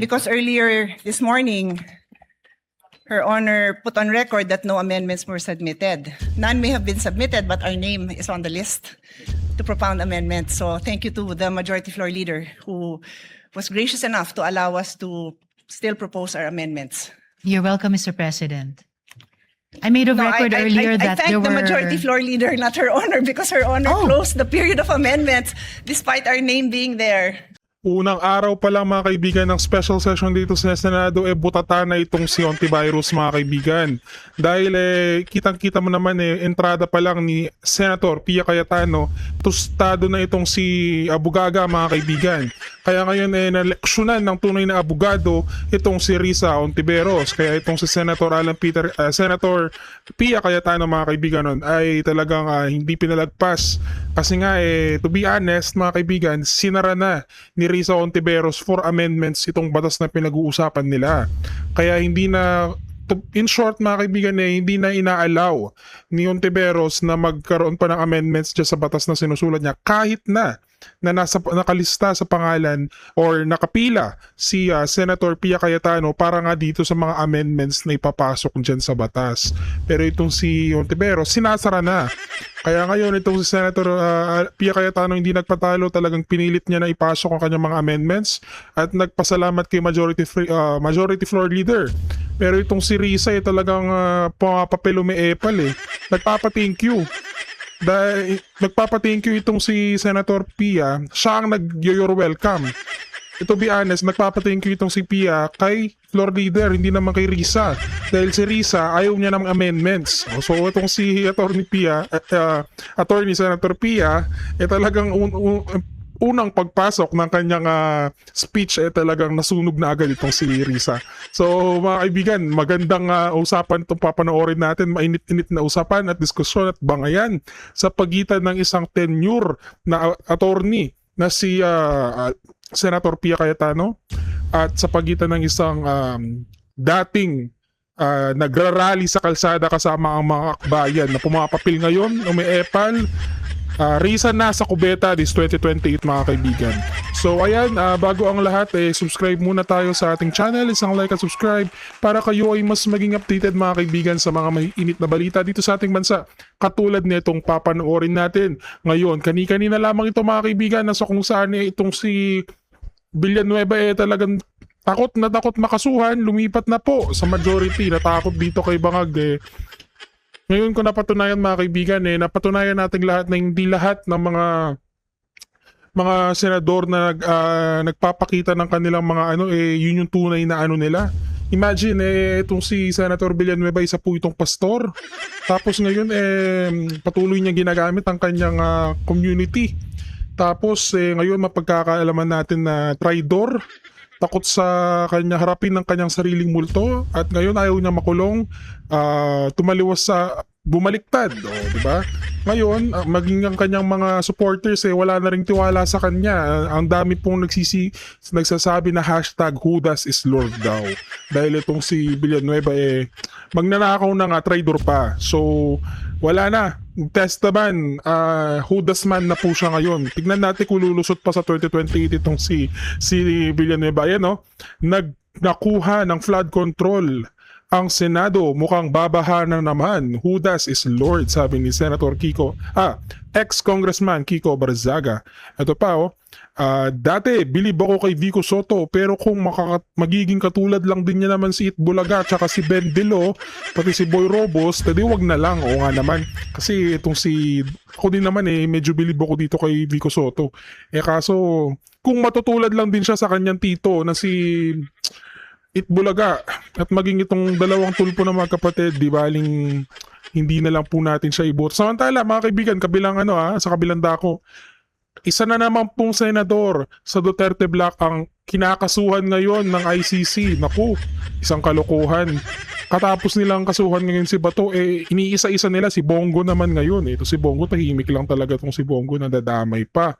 because earlier this morning, Her Honor put on record that no amendments were submitted. None may have been submitted, but our name is on the list to propound amendments. So thank you to the Majority Floor Leader who was gracious enough to allow us to still propose our amendments. You're welcome, Mr. President. I made a record earlier that I there thank the were... Majority Floor Leader, not Her Honor, because Her Honor closed the period of amendments despite our name being there. Unang araw pa lang mga kaibigan ng special session dito sa Senado, butata na itong si Ontiveros mga kaibigan. Dahil kitang-kita mo naman entrada pa lang ni Senator Pia Cayetano, tostado na itong si Abugaga mga kaibigan. Kaya ngayon naleksyonan ng tunay na abogado itong si Risa Ontiveros. Kaya itong si Senator Senator Pia Cayetano mga kaibigan nun, ay talagang hindi pinalagpas. Kasi nga to be honest mga kaibigan, sinara na ni Risa Ontiveros for amendments itong batas na pinag-uusapan nila. Kaya hindi na, in short mga kaibigan, hindi na inaalaw ni Ontiveros na magkaroon pa ng amendments dyan sa batas na sinusulat niya kahit na nakalista sa pangalan or nakapila si Senator Pia Cayetano para nga dito sa mga amendments na ipapasok dyan sa batas. Pero itong si Ontiveros, sinasara na. Kaya ngayon itong si Senator Pia Cayetano hindi nagpatalo, talagang pinilit niya na ipasok ang kanyang mga amendments at nagpasalamat kay Majority Floor Leader. Pero itong si Risa talagang pumapapelo may epal nagpapa-thank you. Dahil nagpapa-thank you itong si Senator Pia, siya ang nag-you're welcome. To be honest, nagpapa-thank you itong si Pia kay Floor Leader, hindi naman kay Risa. Dahil si Risa ayaw niya ng amendments. So itong si Attorney Senator Pia, talagang unang pagpasok ng kanyang speech talagang nasunog na agad itong si Risa. So mga kaibigan, magandang usapan itong papanoorin natin, mainit-init na usapan at diskusyon at bangayan sa pagitan ng isang tenure na attorney na si Senator Pia Cayetano at sa pagitan ng isang dating nagrarally sa kalsada kasama ang mga akbayan na pumapapil ngayon, umiepal. Risa na sa kubeta this 2028 mga kaibigan. So ayan, bago ang lahat subscribe muna tayo sa ating channel, isang like at subscribe para kayo ay mas maging updated mga kaibigan sa mga maiinit na balita dito sa ating bansa. Katulad nitong papanoorin natin ngayon. Kani-kanina lamang ito mga kaibigan, nasa kung saan itong si Villanueva talagang takot na takot makasuhan, lumipat na po sa majority, natakot dito kay Bangag Ngayon ko napatunayan mga kaibigan napatunayan natin lahat na hindi lahat ng mga senador na nagpapakita ng kanilang mga yun yung tunay na nila. Imagine itong si Senator Villanueva, isa po itong pastor. Tapos ngayon patuloy niya ginagamit ang kanyang community. Tapos ngayon mapagkakaalaman natin na traidor, takot sa kanya harapin ng kanyang sariling multo at ngayon ayaw niya makulong, tumaliwas sa bumaliktad, di ba? Ngayon, maging ang kanyang mga supporters wala na ring tiwala sa kanya. Ang dami pong nagsasabi na #Judas is Lord daw. Dahil itong si Villanueva magnanakaw na nga, traidor pa. So, wala na. Testaban, Judas man na po siya ngayon. Tignan natin kung lulusot pa sa 2028 itong si Villanueva. Ayan nakuha ng flood control ang Senado, mukhang babaha na naman. Judas is Lord, sabi ni Senator ex-Congressman Kiko Barzaga. Ito pa dati bilib ako kay Vico Soto, pero kung magiging katulad lang din niya naman si Itbulaga tsaka si Ben Dilo, pati si Boy Robos, tadi wag na lang. O nga naman, kasi itong ako din naman medyo bilib ako dito kay Vico Soto. Kaso kung matutulad lang din siya sa kanyang tito na si Itbulaga at maging itong dalawang tulpo na magkapatid, di baling hindi na lang po natin siya iboto. Samantala mga kaibigan, kabilang sa kabilang dako, isa na naman pong senador sa Duterte Block ang kinakasuhan ngayon ng ICC. Naku, isang kalokohan. Katapos nilang kasuhan ngayon si Bato, iniisa-isa nila si Bongo naman ngayon. Ito si Bongo, tahimik lang talaga itong si Bongo, nadadamay pa.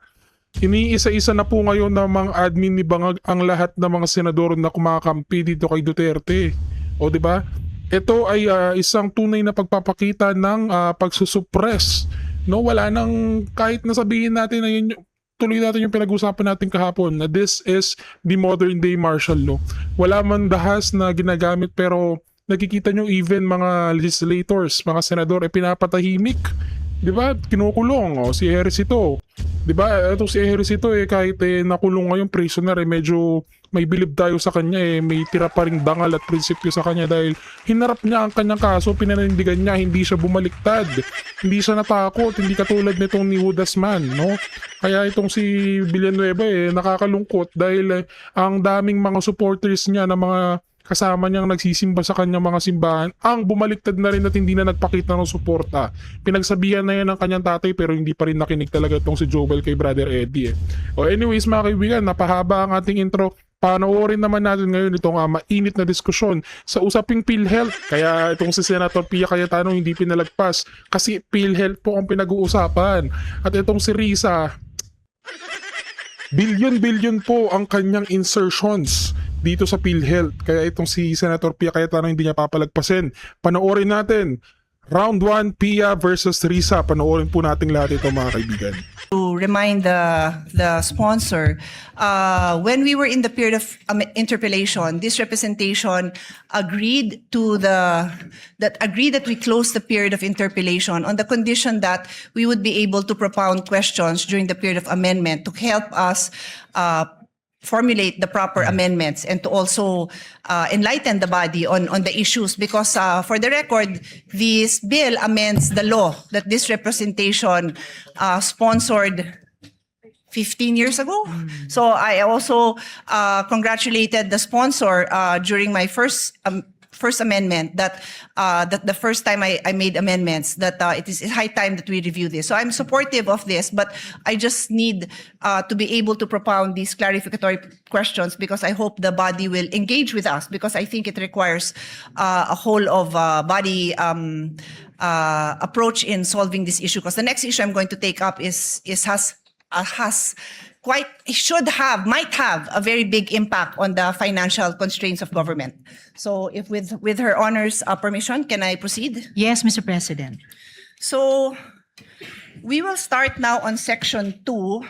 Iniisa-isa na po ngayon ng mga admin ni Bangag ang lahat ng mga senador na kumakampi dito kay Duterte. O di ba? Ito ay isang tunay na pagpapakita ng pagsusuppress. Wala nang kahit nasabihin natin na yun tuloy natin yung pinag-usapan natin kahapon na this is the modern day martial law. Wala man dahas na ginagamit pero nakikita nyo even mga legislators, mga senador, pinapatahimik. Di ba? Kinukulong. Si Ejercito. Di ba? Ito si Ejercito kahit nakulong ngayon prisoner medyo may bilib tayo sa kanya may tira pa ring dangal at prinsipyo sa kanya dahil hinarap niya ang kanyang kaso, pinanindigan niya, hindi siya bumaliktad, hindi siya natakot, hindi katulad nitong ni Judas Man, no? Kaya itong si Villanueva nakakalungkot dahil ang daming mga supporters niya na mga kasama niyang nagsisimba sa kanyang mga simbahan ang bumaliktad na rin at hindi na nagpakita ng suporta. Pinagsabihan na yan ng kanyang tatay pero hindi pa rin nakinig talaga itong si Jovel kay Brother Eddie. O anyways mga kaibigan, napahaba ang ating intro. Panoorin naman natin ngayon itong mainit na diskusyon sa usaping PhilHealth. Kaya itong si Senator Pia Cayetano hindi pinalagpas kasi PhilHealth po ang pinag-uusapan. At itong si Risa, bilyon-bilyon po ang kanyang insertions dito sa PhilHealth. Kaya itong si Senator Pia Cayetano hindi niya papalagpasin. Panoorin natin. Round 1, Pia versus Risa. Panoorin po natin lahat ito mga kaibigan. To remind the sponsor, when we were in the period of interpellation, this representation agreed that we close the period of interpellation on the condition that we would be able to propound questions during the period of amendment to help us formulate the proper amendments and to also enlighten the body on the issues because for the record, this bill amends the law that this representation sponsored 15 years ago. So I also congratulated the sponsor during my first amendment that the first time I made amendments that it is high time that we review this. So I'm supportive of this, but I just need to be able to propound these clarificatory questions because I hope the body will engage with us because I think it requires a whole of body approach in solving this issue. Because the next issue I'm going to take up might have a very big impact on the financial constraints of government. So if with her honor's permission, can I proceed? Yes, Mr. President. So we will start now on section 2,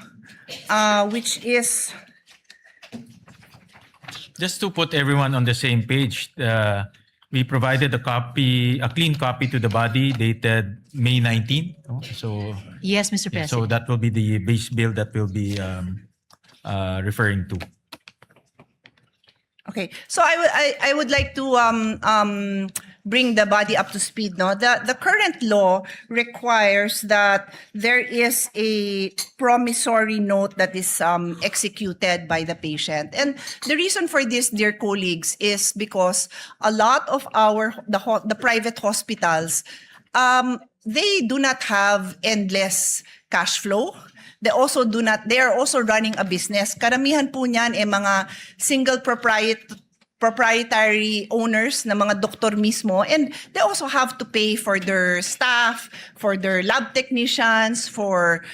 which is Just to put everyone on the same page, we provided a clean copy to the body dated May 19. no? So, Yes, Mr. yeah, President. so that will be the base bill that we'll be referring to. okay. So I would like to bring the body up to speed. No, the current law requires that there is a promissory note that is executed by the patient, and the reason for this, dear colleagues, is because a lot of the private hospitals, they do not have endless cash flow. They are also running a business. Karamihan po niyan mga single proprietary owners na mga doktor mismo, and they also have to pay for their staff, for their lab technicians, for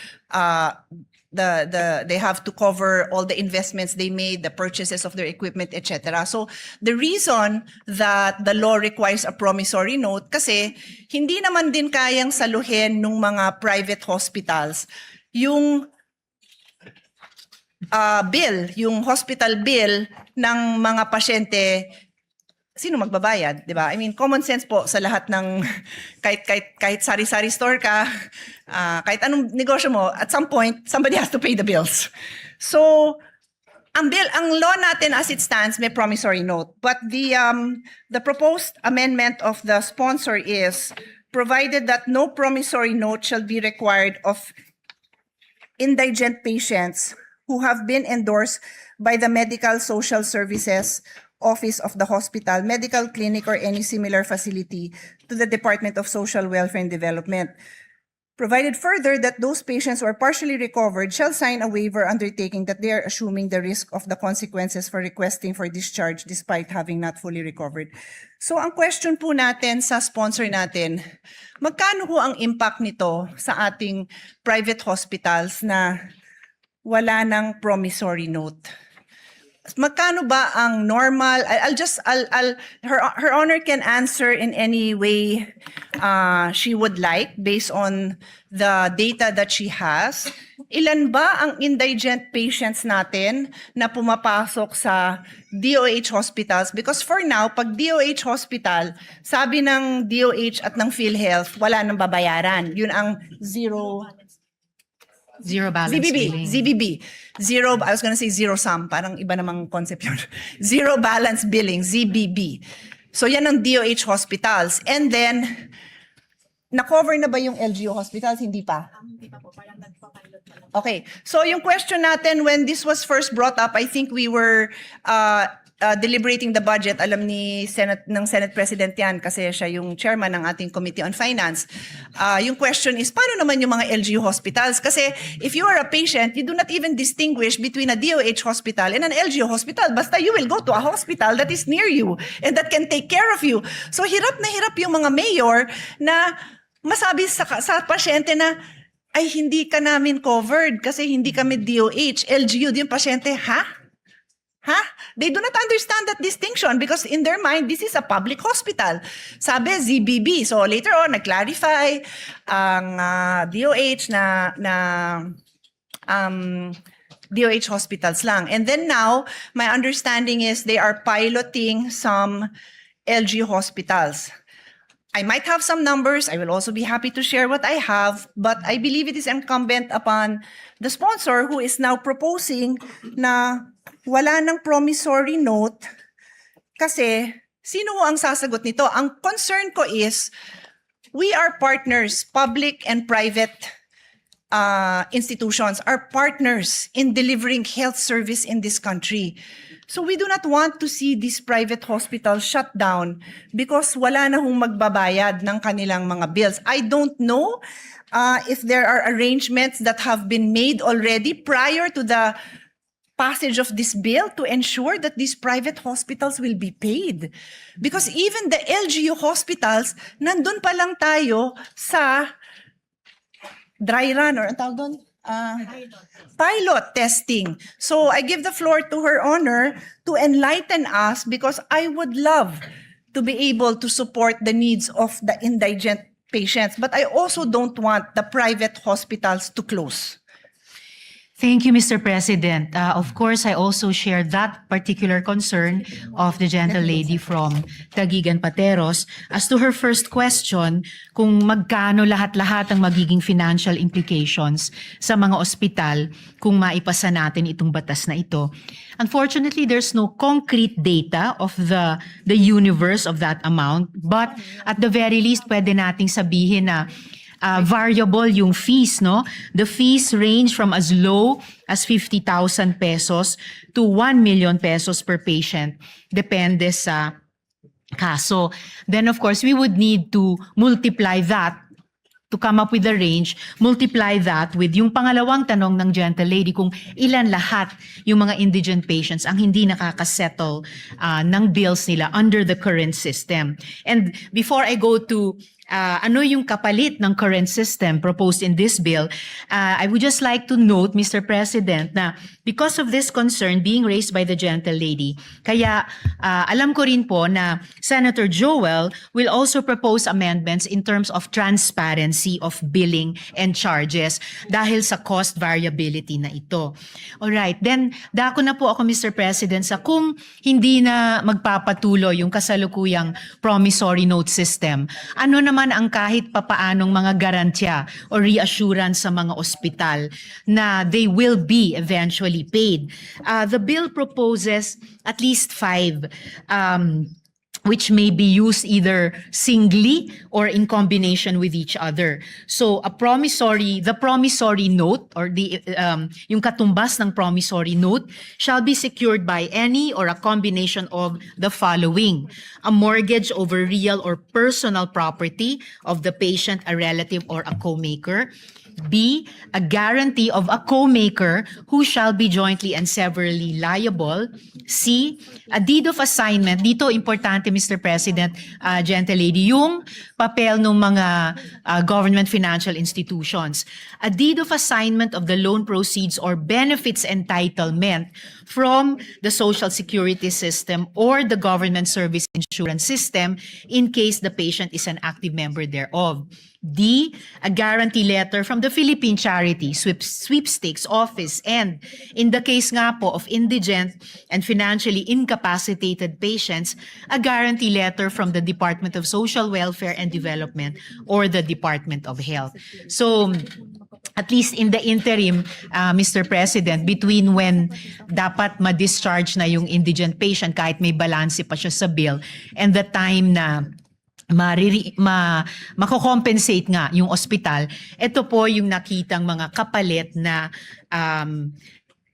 they have to cover all the investments they made, the purchases of their equipment, etc. So the reason that the law requires a promissory note kasi hindi naman din kayang saluhin ng mga private hospitals yung yung hospital bill ng mga pasyente. Sino magbabayad, di ba? I mean, common sense po sa lahat ng kahit sari-sari store ka, kahit anong negosyo mo, at some point somebody has to pay the bills. So ang law natin as it stands may promissory note, but the proposed amendment of the sponsor is provided that no promissory note shall be required of indigent patients who have been endorsed by the Medical Social Services Office of the hospital, medical clinic, or any similar facility to the Department of Social Welfare and Development. Provided further that those patients who are partially recovered shall sign a waiver undertaking that they are assuming the risk of the consequences for requesting for discharge despite having not fully recovered. So ang question po natin sa sponsor natin, magkano ho ang impact nito sa ating private hospitals na wala ng promissory note? magkano ba ang normal? Her Honor can answer in any way she would like based on the data that she has. Ilan ba ang indigent patients natin na pumapasok sa DOH hospitals? Because for now, pag DOH hospital, sabi ng DOH at ng PhilHealth, wala nang babayaran. Yun ang zero Balance billing. ZBB. Zero, I was gonna say zero sum. Parang iba namang concept yun. Zero balance billing, ZBB. So yan ang DOH hospitals. And then, na-cover na ba yung LGU hospitals? Hindi pa? Hindi pa po, parang nagpa-pilot na lang. Okay. So yung question natin, when this was first brought up, I think we were deliberating the budget. Alam ni Senate President yan kasi siya yung chairman ng ating Committee on Finance. Yung question is, paano naman yung mga LGU hospitals? Kasi if you are a patient, you do not even distinguish between a DOH hospital and an LGU hospital. Basta you will go to a hospital that is near you and that can take care of you. So hirap na hirap yung mga mayor na masabi sa pasyente na, ay hindi ka namin covered kasi hindi kami DOH. LGU, yung pasyente, ha? They do not understand that distinction because in their mind, this is a public hospital. Sabi, ZBB. So later on, nag-clarify ang DOH na DOH hospitals lang. And then now, my understanding is they are piloting some LG hospitals. I might have some numbers. I will also be happy to share what I have, but I believe it is incumbent upon the sponsor who is now proposing na wala ng promissory note kasi sino ang sasagot nito? Ang concern ko is we are partners, public and private institutions are partners in delivering health service in this country. So we do not want to see these private hospitals shut down because wala na hong magbabayad ng kanilang mga bills. I don't know if there are arrangements that have been made already prior to the passage of this bill to ensure that these private hospitals will be paid. Because even the LGU hospitals, nandun pa lang tayo sa dry run or ang tawag doon? Pilot testing. So I give the floor to Her Honor to enlighten us because I would love to be able to support the needs of the indigent patients, but I also don't want the private hospitals to close. Thank you, Mr. President. Of course, I also share that particular concern of the gentle lady from Taguig and Pateros. As to her first question, kung magkano lahat-lahat ang magiging financial implications sa mga ospital kung maipasa natin itong batas na ito. Unfortunately, there's no concrete data of the universe of that amount, but at the very least, pwede nating sabihin na variable yung fees, no? The fees range from as low as 50,000 pesos to 1 million pesos per patient. Depende sa kaso. Then of course, we would need to multiply that to come up with the range, multiply that with yung pangalawang tanong ng gentle lady kung ilan lahat yung mga indigent patients ang hindi nakakasettle ng bills nila under the current system. And before I go to ano yung kapalit ng current system proposed in this bill, I would just like to note, Mr. President, na because of this concern being raised by the gentle lady, kaya alam ko rin po na Senator Joel will also propose amendments in terms of transparency of billing and charges dahil sa cost variability na ito. Alright, then dako na po ako, Mr. President, sa kung hindi na magpapatuloy yung kasalukuyang promissory note system, ano naman ang kahit papaanong mga garantya o reassurance sa mga ospital na they will be eventually paid. The bill proposes at least 5 which may be used either singly or in combination with each other. So the promissory note or yung katumbas ng promissory note shall be secured by any or a combination of the following: a mortgage over real or personal property of the patient, a relative, or a co-maker. B, a guarantee of a co-maker who shall be jointly and severally liable. C, a deed of assignment. Dito, importante, Mr. President, Gentlelady, yung papel ng mga government financial institutions. A deed of assignment of the loan proceeds or benefits entitlement from the Social Security system or the government service insurance system in case the patient is an active member thereof. D, a guarantee letter from the Philippine Charity Sweepstakes Office, and in the case nga po of indigent and financially incapacitated patients, a guarantee letter from the Department of Social Welfare and Development or the Department of Health. So, at least in the interim, Mr. President, between when dapat ma-discharge na yung indigent patient kahit may balanse pa siya sa bill and the time na mako-compensate nga yung ospital, ito po yung nakitang mga kapalit na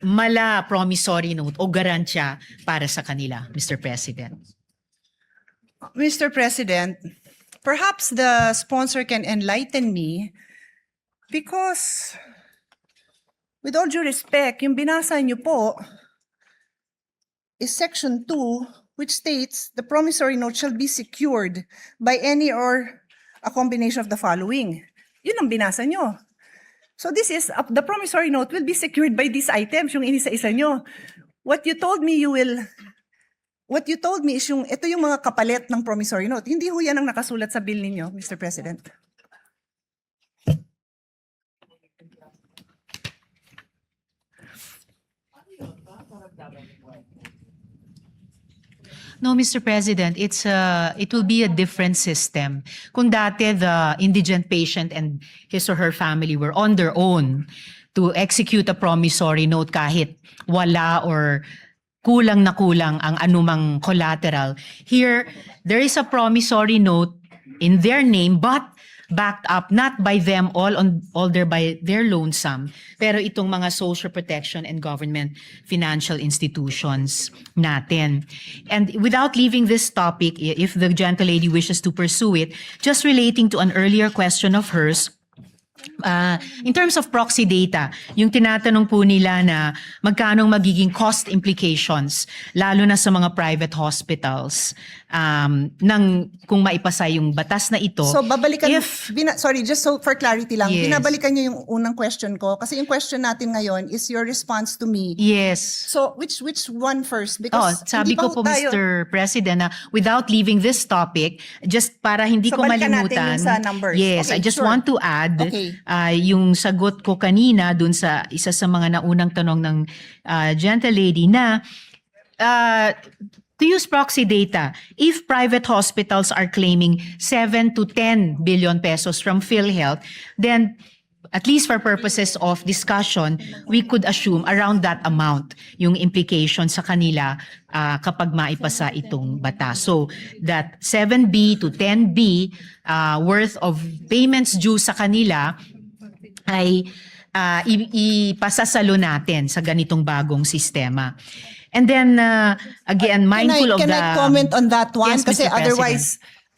mala promissory note o garansya para sa kanila, Mr. President. Mr. President, perhaps the sponsor can enlighten me because, with all due respect, yung binasa niyo po is Section 2, which states the promissory note shall be secured by any or a combination of the following. Yun ang binasa nyo. So this is, the promissory note will be secured by these items, yung inisa-isa nyo. What you told me is ito yung mga kapalit ng promissory note. Hindi ho yan ang nakasulat sa bill ninyo, Mr. President. No, Mr. President, it will be a different system. Kung dati the indigent patient and his or her family were on their own to execute a promissory note kahit wala or kulang na kulang ang anumang collateral. Here, there is a promissory note in their name but backed up not by them all by their loan sum, pero itong mga social protection and government financial institutions natin. And without leaving this topic, if the gentlelady wishes to pursue it, just relating to an earlier question of hers, in terms of proxy data, yung tinatanong po nila na magkanong magiging cost implications, lalo na sa mga private hospitals, kung maipasa yung batas na ito. So babalikan, If- sorry, just so for clarity lang, Yes. binabalikan niyo yung unang question ko kasi yung question natin ngayon is your response to me. Yes. So which one first? Oh, Because sabi hindi pa ko po, tayo- Mr. President, na without leaving this topic, just para hindi So, ko balikan natin malimutan. yung sa numbers. Yes, Okay, I just sure. want to add Okay. yung sagot ko kanina dun sa isa sa mga naunang tanong ng gentlelady na to use proxy data, if private hospitals are claiming 7 to 10 billion pesos from PhilHealth, then at least for purposes of discussion, we could assume around that amount yung implication sa kanila kapag maipasa itong batas. So that 7B to 10B worth of payments due sa kanila ay ipasasalo natin sa ganitong bagong sistema. And then, again, mindful of Can the... I comment on that one? Yes, Kasi Mr. President. otherwise,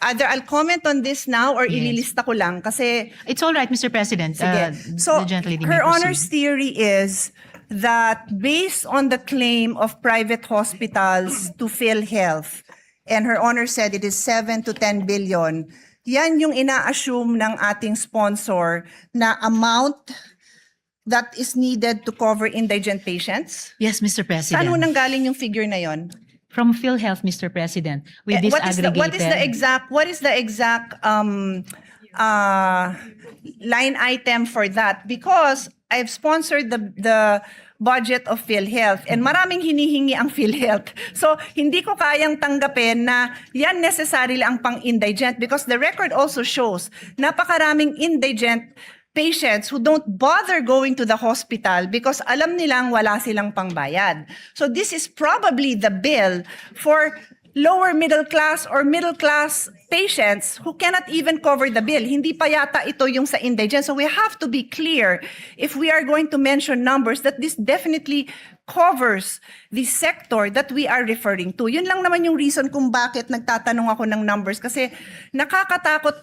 either I'll comment on this now or Yes. ililista ko lang kasi It's all right, Mr. President. sige. So, the gentlelady may her proceed. honor's theory is that based on the claim of private hospitals to PhilHealth, and her honor said it is 7 to 10 billion, yan yung ina-assume ng ating sponsor na amount that is needed to cover indigent patients. Yes, Mr. President. Saan mo nanggaling yung figure na yon? From PhilHealth, Mr. President, we Eh, disaggregated. what is the exact line item for that? Because I've sponsored the budget of PhilHealth and maraming hinihingi ang PhilHealth. So hindi ko kayang tanggapin na yan necessarily ang pang-indigent because the record also shows napakaraming indigent patients who don't bother going to the hospital because alam nilang wala silang pangbayad. So this is probably the bill for lower middle class or middle class patients who cannot even cover the bill. Hindi pa yata ito yung sa indigent. So we have to be clear if we are going to mention numbers that this definitely covers the sector that we are referring to. Yun lang naman yung reason kung bakit nagtatanong ako ng numbers kasi nakakatakot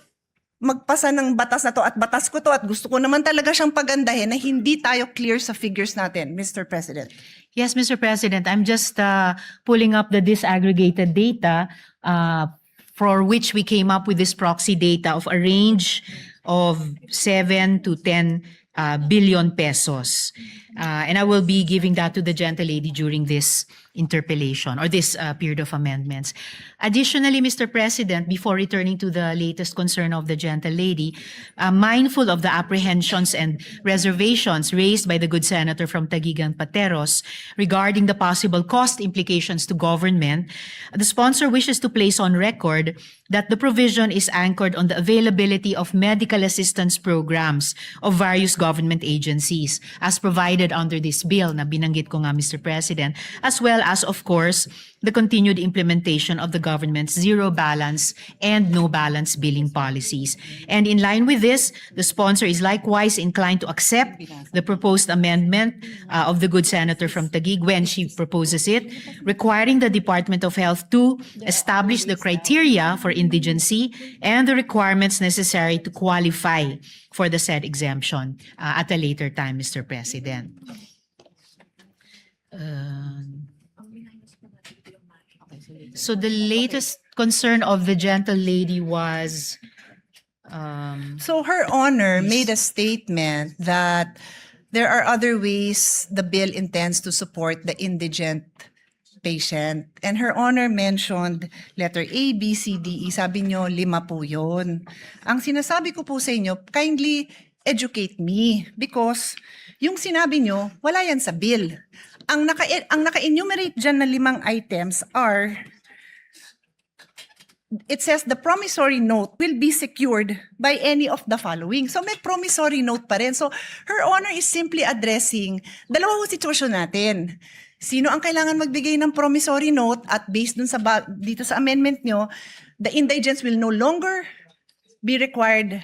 magpasa ng batas na to at batas ko to at gusto ko naman talaga siyang pagandahin na hindi tayo clear sa figures natin, Mr. President. Yes, Mr. President, I'm just pulling up the disaggregated data for which we came up with this proxy data of a range of 7 to 10 billion pesos. And I will be giving that to the gentlelady during this interpellation or this period of amendments. Additionally, Mr. President, before returning to the latest concern of the gentlelady, mindful of the apprehensions and reservations raised by the good senator from Taguigan Pateros regarding the possible cost implications to government, the sponsor wishes to place on record that the provision is anchored on the availability of medical assistance programs of various government agencies as provided under this bill na binanggit ko nga, Mr. President, as well as, of course, the continued implementation of the government's zero balance and no balance billing policies. And in line with this, the sponsor is likewise inclined to accept the proposed amendment of the good senator from Taguig when she proposes it, requiring the Department of Health to establish the criteria for indigency and the requirements necessary to qualify for the said exemption at a later time, Mr. President. So the latest concern of the gentlelady was, So Her Honor made a statement that there are other ways the bill intends to support the indigent patient. And Her Honor mentioned letter A, B, C, D, E. Sabi nyo, 5 po yun. Ang sinasabi ko po sa inyo, kindly educate me because yung sinabi nyo, wala yan sa bill. Ang naka-enumerate dyan na 5 items are, it says the promissory note will be secured by any of the following. So may promissory note pa rin. So Her Honor is simply addressing dalawang sitwasyon natin. Sino ang kailangan magbigay ng promissory note at based dun sa dito sa amendment nyo, the indigents will no longer be required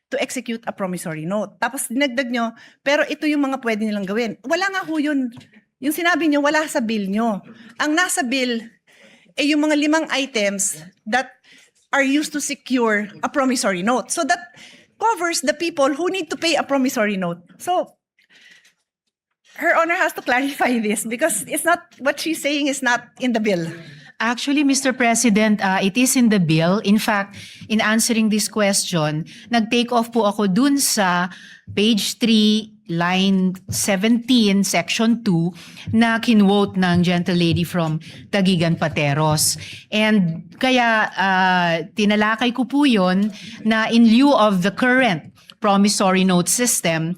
to execute a promissory note. Tapos dinagdag nyo, pero ito yung mga pwede nilang gawin. Wala nga ho yun. Yung sinabi nyo, wala sa bill nyo. Ang nasa bill, yung mga 5 items that are used to secure a promissory note. So that covers the people who need to pay a promissory note. So Her Honor has to clarify this because it's not, what she's saying is not in the bill. actually, Mr. President, it is in the bill. In fact, in answering this question, nag-take off po ako dun sa page 3, line 17, section 2, na kinwote ng gentlelady from Taguigan Pateros. And kaya tinalakay ko po yun na in lieu of the current promissory note system,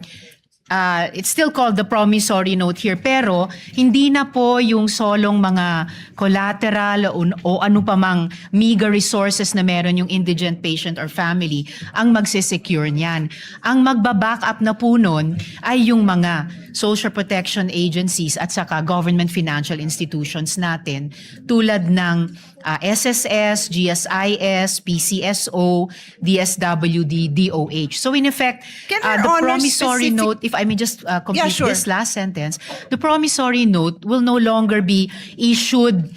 it's still called the promissory note here, pero hindi na po yung solong mga collateral o ano pa mang meager resources na meron yung indigent patient or family ang magsisecure niyan. Ang magbaback up na po nun ay yung mga social protection agencies at saka government financial institutions natin tulad ng SSS, GSIS, PCSO, DSWD, DOH. So in effect, Can Her the Honor promissory specific- note, if I may just complete Yeah, sure. this last sentence, the promissory note will no longer be issued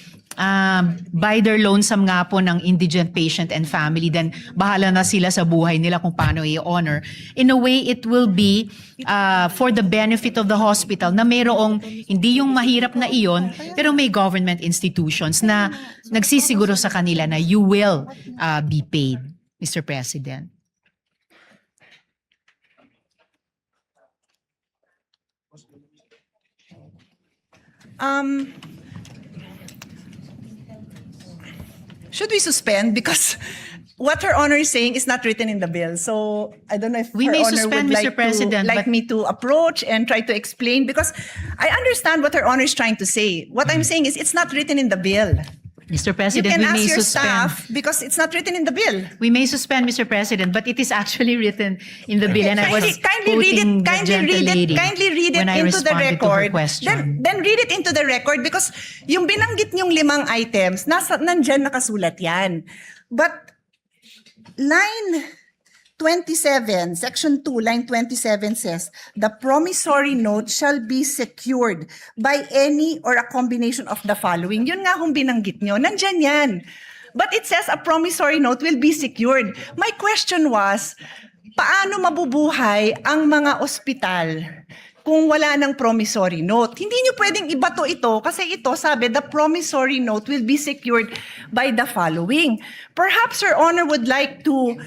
by their lonesome nga po ng indigent patient and family, then bahala na sila sa buhay nila kung paano i-honor. In a way, it will be for the benefit of the hospital na mayroong, hindi yung mahirap na iyon, pero may government institutions na nagsisiguro sa kanila na you will be paid, Mr. President. Should we suspend? Because what Her Honor is saying is not written in the bill. So I don't know if We Her may Honor suspend, would Mr. President, like but- me to approach and try to explain because I understand what Her Honor is trying to say. What I'm saying is it's not written in the bill. Mr. You President, can we ask may your suspend. staff because it's not written in the bill. We may suspend, Mr. President, but it is actually written in the bill, and I was Kindly read quoting it. the gentlelady Kindly read it when I into the responded to her record. question. Then read it into the record because yung binanggit niyong 5 items, nandyan nakasulat yan. But line 27, section 2, line 27 says, the promissory note shall be secured by any or a combination of the following. Yun nga kung binanggit nyo, nandyan yan. But it says a promissory note will be secured. My question was, paano mabubuhay ang mga ospital kung wala ng promissory note? Hindi nyo pwedeng ibato ito kasi ito sabi the promissory note will be secured by the following. Perhaps Your Honor would like to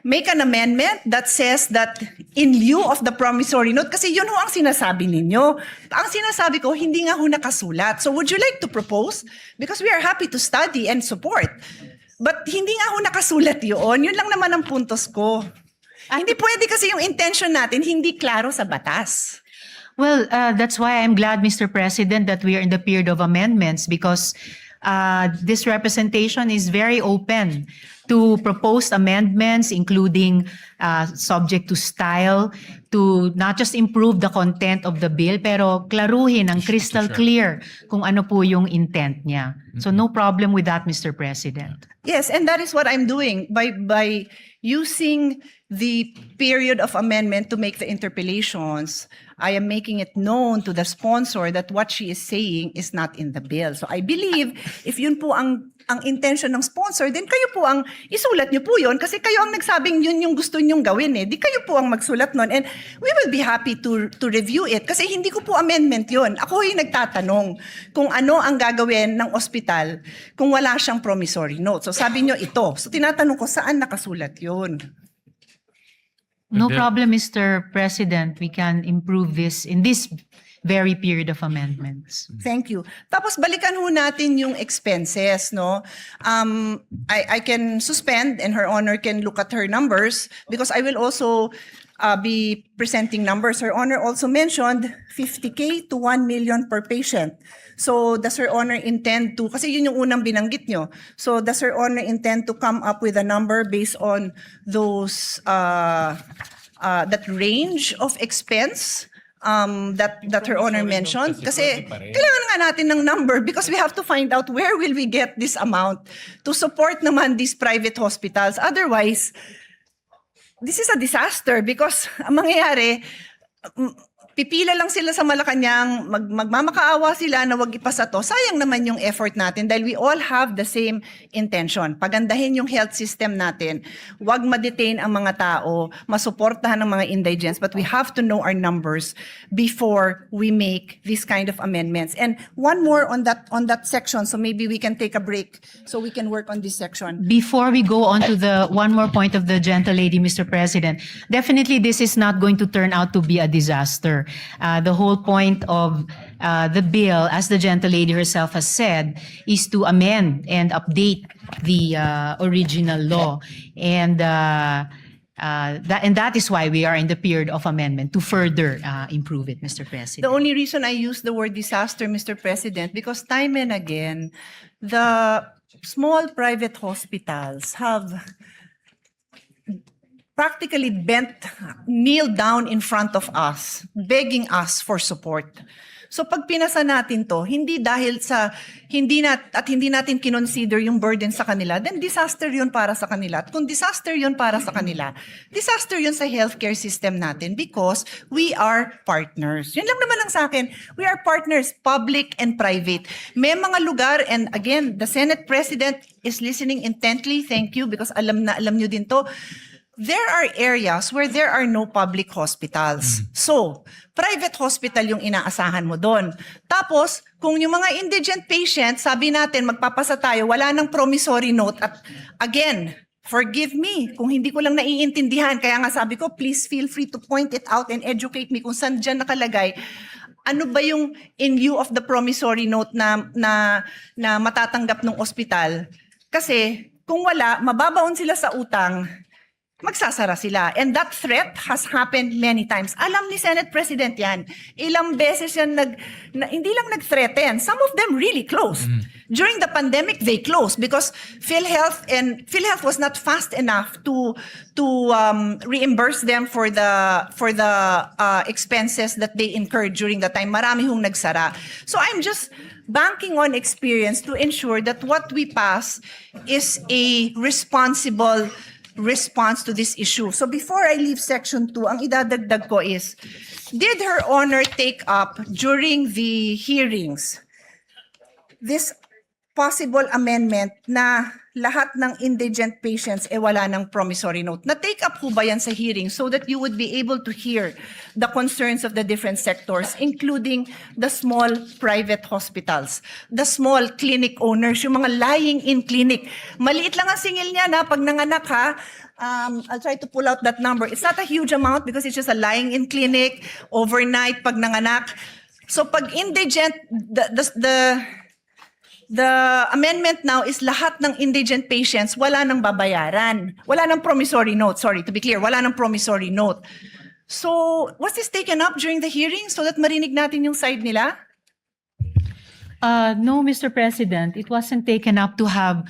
make an amendment that says that in lieu of the promissory note, kasi yun ho ang sinasabi ninyo. Ang sinasabi ko, hindi nga ho nakasulat. So would you like to propose? Because we are happy to study and support. But hindi nga ho nakasulat yun. Yun lang naman ang puntos ko. Hindi pwede kasi yung intention natin hindi klaro sa batas. Well, that's why I'm glad, Mr. President, that we are in the period of amendments because this representation is very open to proposed amendments, including subject to style, to not just improve the content of the bill, pero klaruhin ang crystal clear kung ano po yung intent niya. So no problem with that, Mr. President. Yes, and that is what I'm doing by using the period of amendment to make the interpellations. I am making it known to the sponsor that what she is saying is not in the bill. So I believe if yun po ang intention ng sponsor, then kayo po ang isulat nyo po yun kasi kayo ang nagsabing yun yung gusto nyong gawin eh. Di kayo po ang magsulat nun and we will be happy to review it kasi hindi ko po amendment yun. Ako yung nagtatanong kung ano ang gagawin ng ospital kung wala siyang promissory note. So sabi nyo ito. So tinatanong ko saan nakasulat yun? No problem, Mr. President. We can improve this in this very period of amendments. Thank you. Tapos balikan ho natin yung expenses, no? I can suspend and Her Honor can look at her numbers because I will also be presenting numbers. Her Honor also mentioned 50K to 1 million per patient. So does Her Honor intend to, kasi yun yung unang binanggit nyo. So does Her Honor intend to come up with a number based on those, that range of expense? That Her Honor mentioned. Kasi kailangan nga natin ng number because we have to find out where will we get this amount to support naman these private hospitals. Otherwise, this is a disaster because ang mangyayari, pipila lang sila sa Malacanang, magmamakaawa sila na wag ipasa to. Sayang naman yung effort natin dahil we all have the same intention. Pagandahin yung health system natin. Wag ma-detain ang mga tao, masuportahan ang mga indigents, but we have to know our numbers before we make this kind of amendments. And one more on that section, so maybe we can take a break so we can work on this section. Before we go on to the one more point of the gentle lady, Mr. President, definitely this is not going to turn out to be a disaster. The whole point of the bill, as the gentle lady herself has said, is to amend and update the original law. And that is why we are in the period of amendment to further improve it, Mr. President. The only reason I use the word disaster, Mr. President, because time and again, the small private hospitals have practically kneeled down in front of us, begging us for support. So pag pinasa natin to, hindi dahil sa hindi natin kinonsider yung burden sa kanila, then disaster yun para sa kanila. At kung disaster yun para sa kanila, disaster yun sa healthcare system natin because we are partners. Yun lang naman ang sa akin. We are partners, public and private. May mga lugar, and again, the Senate President is listening intently. Thank you because alam nyo din to. There are areas where there are no public hospitals. So, private hospital yung inaasahan mo doon. Tapos, kung yung mga indigent patients, sabi natin, magpapasa tayo, wala nang promissory note. At again, forgive me kung hindi ko lang naiintindihan. Kaya nga sabi ko, please feel free to point it out and educate me kung saan dyan nakalagay. Ano ba yung in lieu of the promissory note na matatanggap ng ospital? Kasi, kung wala, mababaon sila sa utang, magsasara sila. And that threat has happened many times. Alam ni Senate President yan. Ilang beses yan hindi lang nag-threaten. Some of them really closed. During the pandemic, they closed because PhilHealth was not fast enough to reimburse them for the expenses that they incurred during the time. Marami hong nagsara. So I'm just banking on experience to ensure that what we pass is a responsible response to this issue. So before I leave section 2, ang idadagdag ko is, did Her Honor take up during the hearings this possible amendment na lahat ng indigent patients wala ng promissory note. Na-take up ho ba yan sa hearing so that you would be able to hear the concerns of the different sectors, including the small private hospitals, the small clinic owners, yung mga lying-in clinic. Maliit lang ang singil niya na pag nanganak ha, I'll try to pull out that number. It's not a huge amount because it's just a lying-in clinic, overnight pag nanganak. So pag indigent, the amendment now is lahat ng indigent patients wala nang babayaran. Wala nang promissory note. Sorry, to be clear, wala nang promissory note. So, was this taken up during the hearing so that marinig natin yung side nila? No, Mr. President, it wasn't taken up to have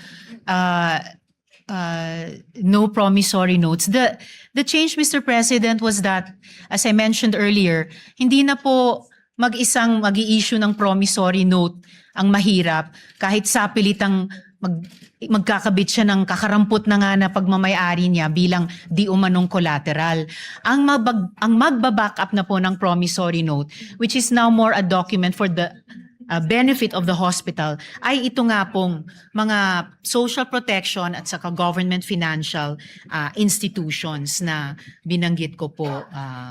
no promissory notes. The change, Mr. President, was that, as I mentioned earlier, hindi na po mag-isang mag-i-issue ng promissory note ang mahirap kahit sapilitang magkakabit siya ng kakarampot na nga na pagmamayari niya bilang di umanong collateral. Ang magbaback up na po ng promissory note, which is now more a document for the benefit of the hospital, ay ito nga pong mga social protection at saka government financial institutions na binanggit ko po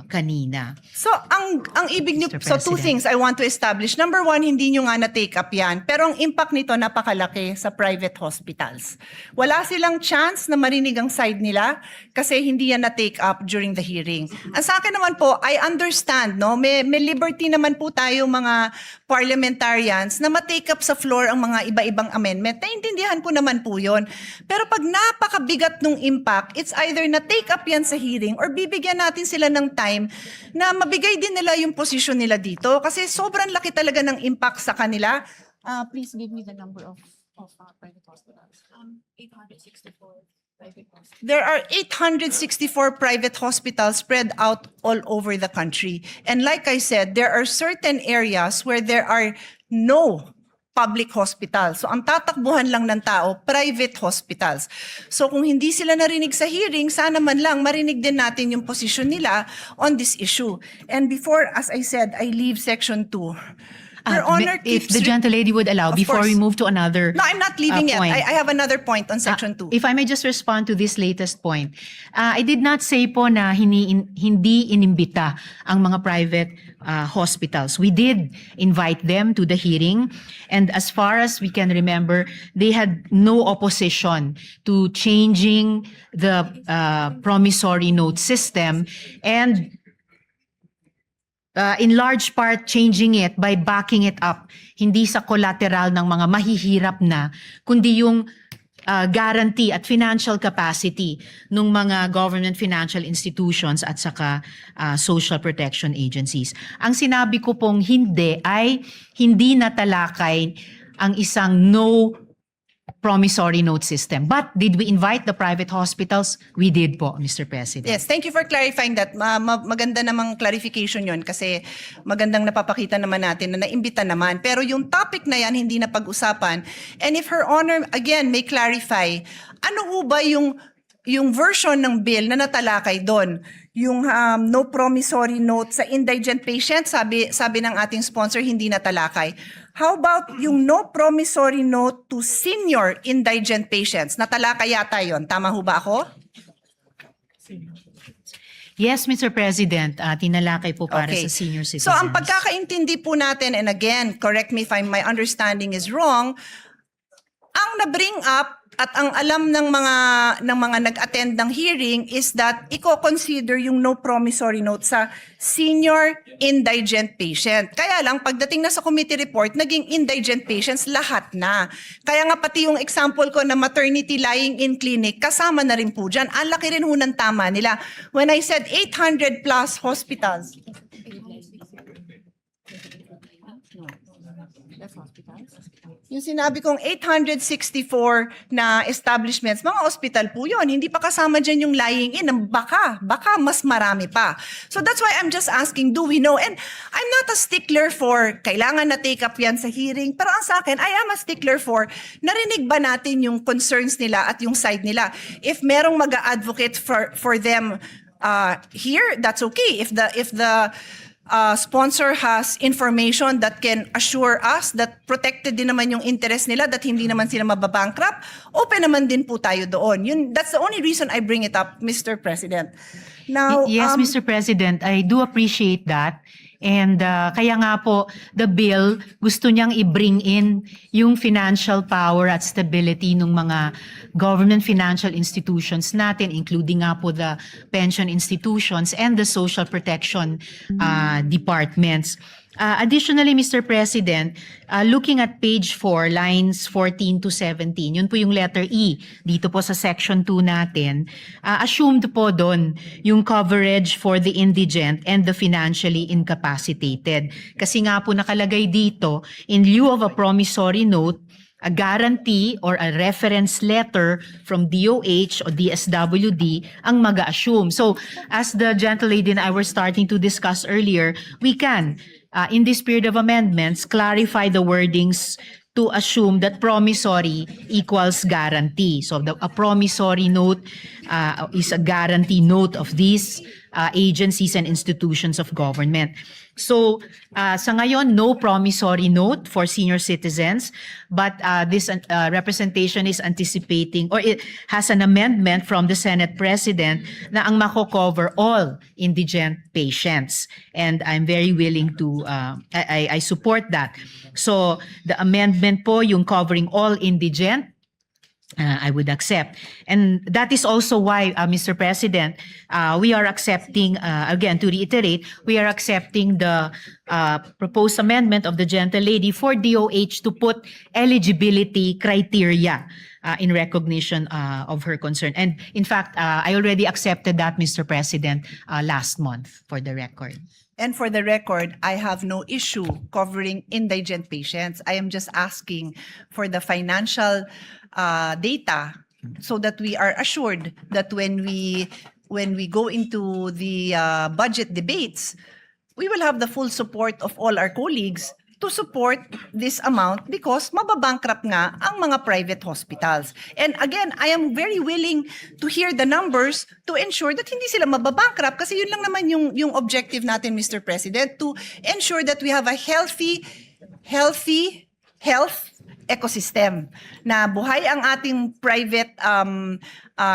kanina. So, ang ibig niyo, Mr. so two President. things I want to establish. Number one, hindi niyo nga na-take up yan, pero ang impact nito napakalaki sa private hospitals. Wala silang chance na marinig ang side nila kasi hindi yan na-take up during the hearing. Ang sa akin naman po, I understand, no? May liberty naman po tayo mga parliamentarians na ma-take up sa floor ang mga iba-ibang amendment. Naintindihan ko naman po yun. Pero pag napakabigat nung impact, it's either na-take up yan sa hearing or bibigyan natin sila ng time na mabigay din nila yung posisyon nila dito. Kasi sobrang laki talaga ng impact sa kanila. Please give me the number of private hospitals. 864 private hospitals. There are 864 private hospitals spread out all over the country. And like I said, there are certain areas where there are no public hospitals. So ang tatakbuhan lang ng tao, private hospitals. So kung hindi sila narinig sa hearing, sana man lang marinig din natin yung posisyon nila on this issue. And before, as I said, I leave section 2. Your Honor If keeps the gentlelady would allow, Of before we course. move to another No, I'm not leaving yet. point. I have another point on section 2. If I may just respond to this latest point. I did not say po na hindi inimbita ang mga private hospitals. We did invite them to the hearing, and as far as we can remember, they had no opposition to changing the promissory note system, and in large part changing it by backing it up, hindi sa collateral ng mga mahihirap na, kundi yung guarantee at financial capacity ng mga government financial institutions at saka social protection agencies. Ang sinabi ko pong hindi ay hindi natalakay ang isang no promissory note system. But did we invite the private hospitals? We did po, Mr. President. Yes, thank you for clarifying that. Maganda namang clarification yon kasi magandang napapakita naman natin na naimbita naman. Pero yung topic na yan hindi na pag-usapan. And if Her Honor, again, may clarify, ano ho ba yung version ng bill na natalakay doon? Yung no promissory note sa indigent patient, sabi ng ating sponsor, hindi natalakay. How about yung no promissory note to senior indigent patients? Natalakay yata yon. Tama ho ba ako? Yes, Mr. President, tinalakay po para Okay. sa senior citizens. So ang pagkakaintindi po natin, and again, correct me if my understanding is wrong, ang na-bring up at ang alam ng mga nag-attend ng hearing is that i-consider yung no promissory note sa senior indigent patient. Kaya lang, pagdating na sa committee report, naging indigent patients lahat na. Kaya nga pati yung example ko na maternity lying-in clinic, kasama na rin po dyan. Ang laki rin ho ng tama nila. When I said 800 plus hospitals, yung sinabi kong 864 na establishments, mga hospital po yun. Hindi pa kasama dyan yung lying in. Baka mas marami pa. So that's why I'm just asking, do we know? And I'm not a stickler for kailangan na take up yan sa hearing. Pero ang sa akin, I am a stickler for narinig ba natin yung concerns nila at yung side nila. If merong mag-advocate for them here, that's okay. If the sponsor has information that can assure us that protected din naman yung interest nila, that hindi naman sila mababankrupt, open naman din po tayo doon. That's the only reason I bring it up, Mr. President. Now, Yes, Mr. President, I do appreciate that. And kaya nga po, the bill, gusto niyang i-bring in yung financial power at stability ng mga government financial institutions natin, including nga po the pension institutions and the social protection departments. Additionally, Mr. President, looking at page 4, lines 14 to 17, yun po yung letter E dito po sa section 2 natin, assumed po doon yung coverage for the indigent and the financially incapacitated. Kasi nga po nakalagay dito, in lieu of a promissory note, a guarantee or a reference letter from DOH or DSWD ang mag-assume. So, as the gentlelady and I were starting to discuss earlier, we can, in this period of amendments, clarify the wordings to assume that promissory equals guarantee. So, a promissory note is a guarantee note of these agencies and institutions of government. So, sa ngayon, no promissory note for senior citizens, but this representation is anticipating, or it has an amendment from the Senate President na ang mako-cover all indigent patients. And I'm very willing to, I support that. So, the amendment po, yung covering all indigent, I would accept. And that is also why, Mr. President, we are accepting, again, to reiterate, we are accepting the proposed amendment of the gentlelady for DOH to put eligibility criteria in recognition of her concern. And in fact, I already accepted that, Mr. President, last month, for the record. And for the record, I have no issue covering indigent patients. I am just asking for the financial data so that we are assured that when we go into the budget debates, we will have the full support of all our colleagues to support this amount because mababankrupt nga ang mga private hospitals. And again, I am very willing to hear the numbers to ensure that hindi sila mababankrupt kasi yun lang naman yung objective natin, Mr. President, to ensure that we have a healthy health ecosystem na buhay ang ating private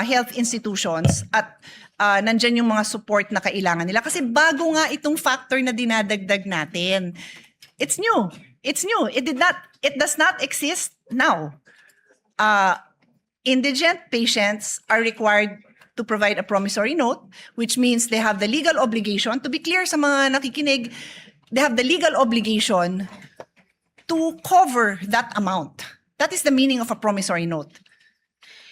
health institutions at nandyan yung mga support na kailangan nila. Kasi bago nga itong factor na dinadagdag natin. It's new. It's new. It does not exist now. Indigent patients are required to provide a promissory note, which means they have the legal obligation, to be clear sa mga nakikinig, they have the legal obligation to cover that amount. That is the meaning of a promissory note.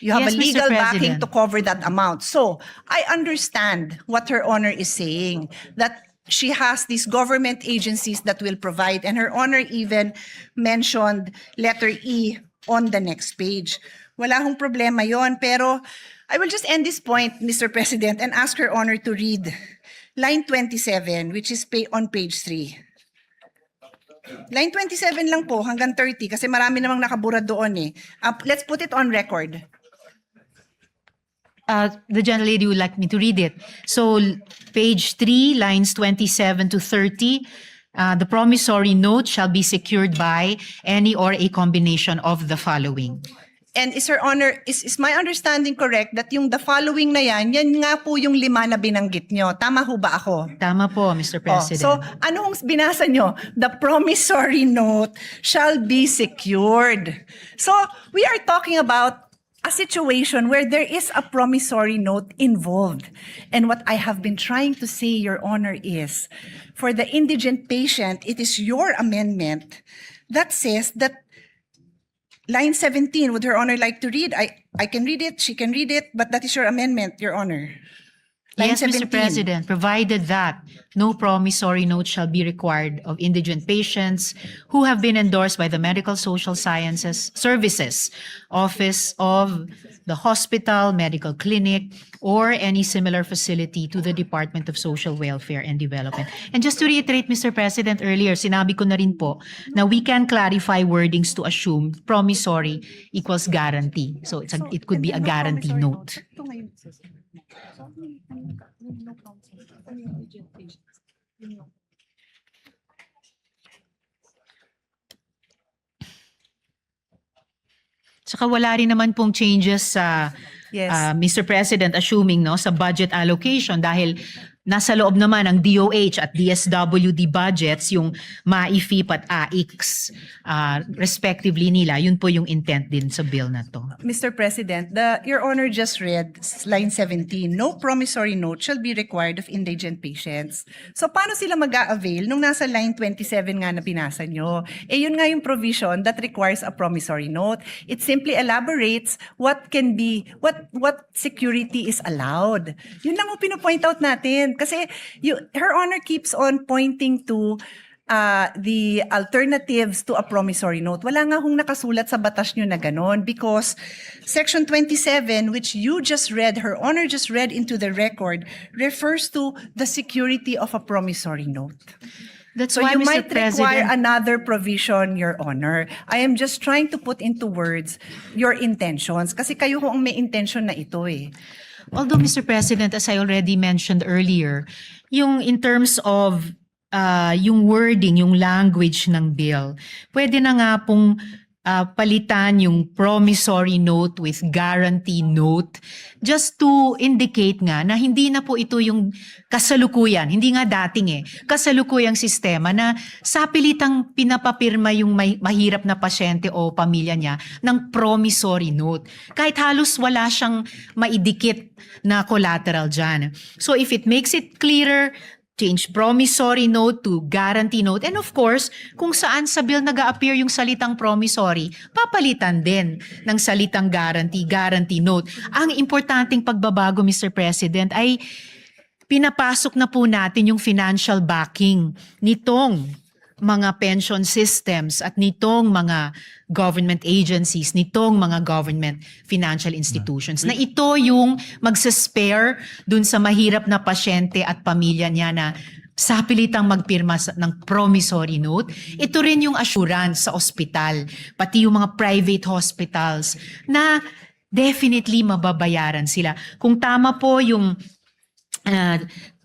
You have Yes, a Mr. legal backing President. to cover that amount. So I understand what Her Honor is saying, that she has these government agencies that will provide, and Her Honor even mentioned letter E on the next page. Wala hong problema yon, pero I will just end this point, Mr. President, and ask Her Honor to read line 27, which is on page 3. Line 27 lang po, hanggang 30, kasi marami namang nakabura doon eh. Let's put it on record. The gentlelady would like me to read it. So, page 3, lines 27 to 30, the promissory note shall be secured by any or a combination of the following. And is Her Honor, is my understanding correct that yung the following na yan nga po yung 5 na binanggit nyo? Tama ho ba ako? Tama po, Mr. President. So, ano hong binasa nyo? The promissory note shall be secured. So, we are talking about a situation where there is a promissory note involved. And what I have been trying to say, Your Honor, is for the indigent patient, it is your amendment that says that line 17, would Her Honor like to read? I can read it, she can read it, but that is your amendment, Your Honor. Line Yes, 17. Mr. President, provided that no promissory note shall be required of indigent patients who have been endorsed by the Medical Social Sciences Services Office of the hospital, medical clinic, or any similar facility to the Department of Social Welfare and Development. And just to reiterate, Mr. President, earlier, sinabi ko na rin po na we can clarify wordings to assume promissory equals guarantee. So it could be a guarantee note. Tsaka wala rin naman pong changes sa Yes. Mr. President, assuming no sa budget allocation dahil nasa loob naman ng DOH at DSWD budgets yung MAIFIP at AIX respectively nila. Yun po yung intent din sa bill na to. Mr. President, Your Honor just read line 17, no promissory note shall be required of indigent patients. So paano sila mag-a-avail nung nasa line 27 nga na binasa nyo? Yun nga yung provision that requires a promissory note. It simply elaborates what can be, what security is allowed. Yun lang yung pinopoint out natin. Kasi Her Honor keeps on pointing to the alternatives to a promissory note. Wala nga hong nakasulat sa batas nyo na ganon because Section 27, which you just read, Her Honor just read into the record, refers to the security of a promissory note. That's So why, you Mr. might require President, another provision, Your Honor. I am just trying to put into words your intentions kasi kayo ho ang may intention na ito eh. although Mr. President, as I already mentioned earlier, yung in terms of yung wording, yung language ng bill, pwede na nga pong palitan yung promissory note with guarantee note just to indicate nga na hindi na po ito yung kasalukuyan, hindi nga dating kasalukuyang sistema na sapilitang pinapapirma yung mahirap na pasyente o pamilya niya ng promissory note. Kahit halos wala siyang maidikit na collateral dyan. So if it makes it clearer, change promissory note to guarantee note. And of course, kung saan sa bill nag-a-appear yung salitang promissory, papalitan din ng salitang guarantee note. Ang importanteng pagbabago, Mr. President, ay pinapasok na po natin yung financial backing nitong mga pension systems at nitong mga government agencies, nitong mga government financial institutions, na ito yung magsaspare dun sa mahirap na pasyente at pamilya niya na sapilitang magpirma ng promissory note. Ito rin yung assurance sa ospital, pati yung mga private hospitals na definitely mababayaran sila. Kung tama po yung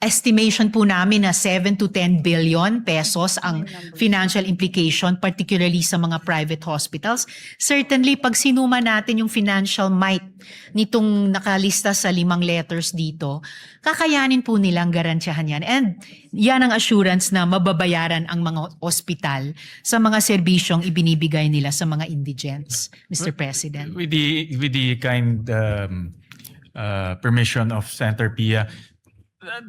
estimation po namin na 7 to 10 billion pesos ang financial implication, particularly sa mga private hospitals. Certainly, pag sinuma natin yung financial might nitong nakalista sa 5 letters dito, kakayanin po nilang garantiyahan yan. And yan ang assurance na mababayaran ang mga ospital sa mga serbisyong ibinibigay nila sa mga indigents, Mr. President. With the kind permission of Senator Pia,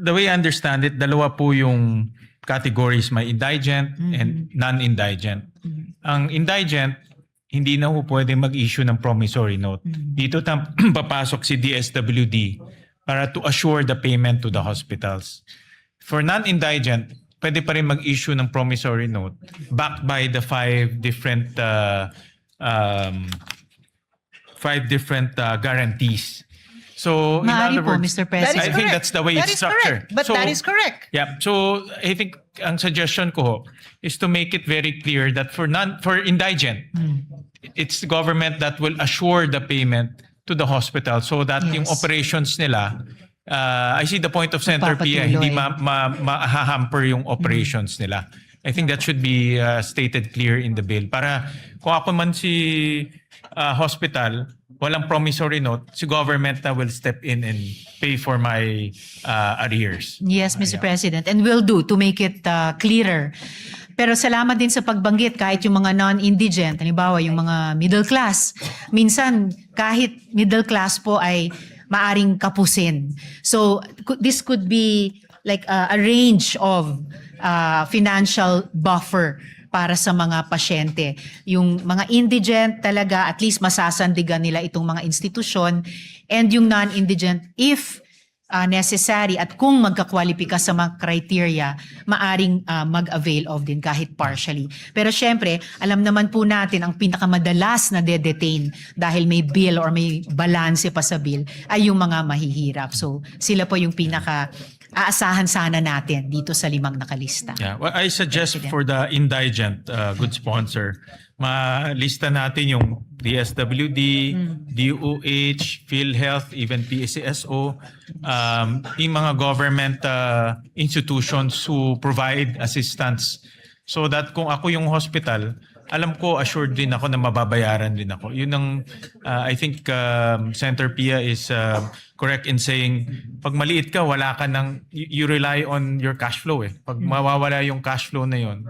the way I understand it, dalawa po yung categories, may indigent and non-indigent. Ang indigent, hindi na po pwede mag-issue ng promissory note. Dito papasok si DSWD para to assure the payment to the hospitals. For non-indigent, pwede pa rin mag-issue ng promissory note backed by the 5 different guarantees. So, in Maaari other po, words, Mr. President. I think that's the way That it's is correct. structured. But that is correct. Yeah. So I think ang suggestion ko ho is to make it very clear that for indigent, it's the government that will assure the payment to the hospital so that yung Yes. operations nila, I see the point of Senator Pia, hindi ma-hamper yung operations nila. I think that should be stated clear in the bill. Para kung ako man si hospital, walang promissory note, si government na will step in and pay for my arrears. Yes, Mr. President. And will do to make it clearer. Pero salamat din sa pagbanggit kahit yung mga non-indigent, halimbawa yung mga middle class. Minsan, kahit middle class po ay maaring kapusin. So, this could be like a range of financial buffer para sa mga pasyente. Yung mga indigent talaga, at least masasandigan nila itong mga institusyon, and yung non-indigent, if necessary at kung magkakwalipika sa mga criteria, maaring mag-avail of din kahit partially. Pero syempre, alam naman po natin ang pinakamadalas na de-detain dahil may bill or may balanse pa sa bill ay yung mga mahihirap. So sila po yung aasahan sana natin dito sa 5 nakalista. Yeah, well, I suggest President. for the indigent good sponsor, malista natin yung DSWD, DOH, PhilHealth, even PCSO, yung mga government institutions who provide assistance so that kung ako yung hospital, alam ko, assured din ako na mababayaran din ako. Yun ang, I think Senator Pia is correct in saying, pag maliit ka, wala ka ng, you rely on your cash flow eh. Pag mawawala yung cash flow na yun,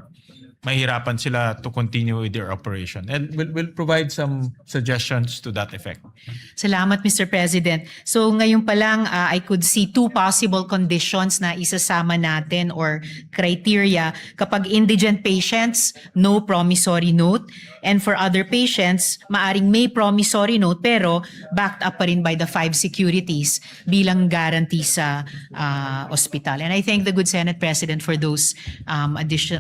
mahirapan sila to continue with their operation. And we'll provide some suggestions to that effect. Salamat, Mr. President. So ngayon pa lang, I could see two possible conditions na isasama natin or criteria. Kapag indigent patients, no promissory note. And for other patients, maaring may promissory note pero backed up pa rin by the 5 securities bilang guarantee sa ospital. And I thank the good Senate President for those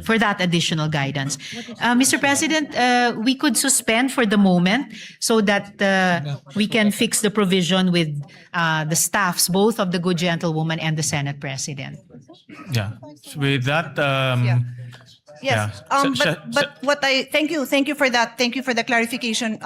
for that additional guidance. Mr. President, we could suspend for the moment so that we can fix the provision with the staffs, both of the good gentlewoman and the Senate President. Yeah. So with that, Yes, yeah. but what thank you for that. Thank you for the clarification,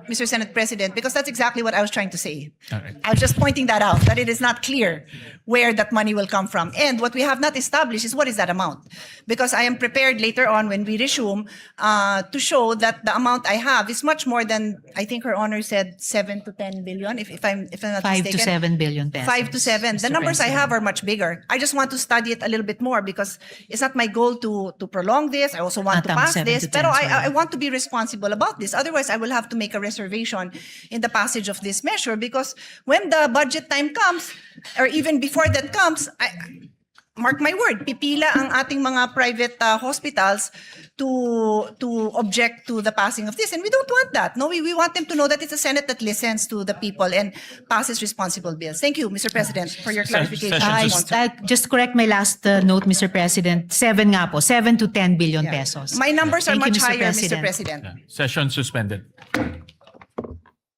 Mr. Senate President, because that's exactly what I was trying to say. All right. I was just pointing that out, that it is not clear where that money will come from. And what we have not established is what is that amount. Because I am prepared later on when we resume to show that the amount I have is much more than, I think Her Honor said 7 to 10 billion, if I'm not 5 mistaken. to 7 billion pesos. 5 to 7. The Mr. numbers I President. have are much bigger. I just want to study it a little bit more because it's not my goal to prolong this. I also want to Tama, pass 7 this. to 10, Pero sorry. I want to be responsible about this. Otherwise, I will have to make a reservation in the passage of this measure because when the budget time comes, or even before that comes, mark my word, pipila ang ating mga private hospitals to object to the passing of this. And we don't want that. No, we want them to know that it's a Senate that listens to the people and passes responsible bills. Thank you, Mr. President, for your clarification. Session Just correct my last note, Mr. President. 7 nga po, 7 to 10 billion Yeah. pesos. My numbers are Thank you, much Mr. higher, Mr. President. President. Session suspended.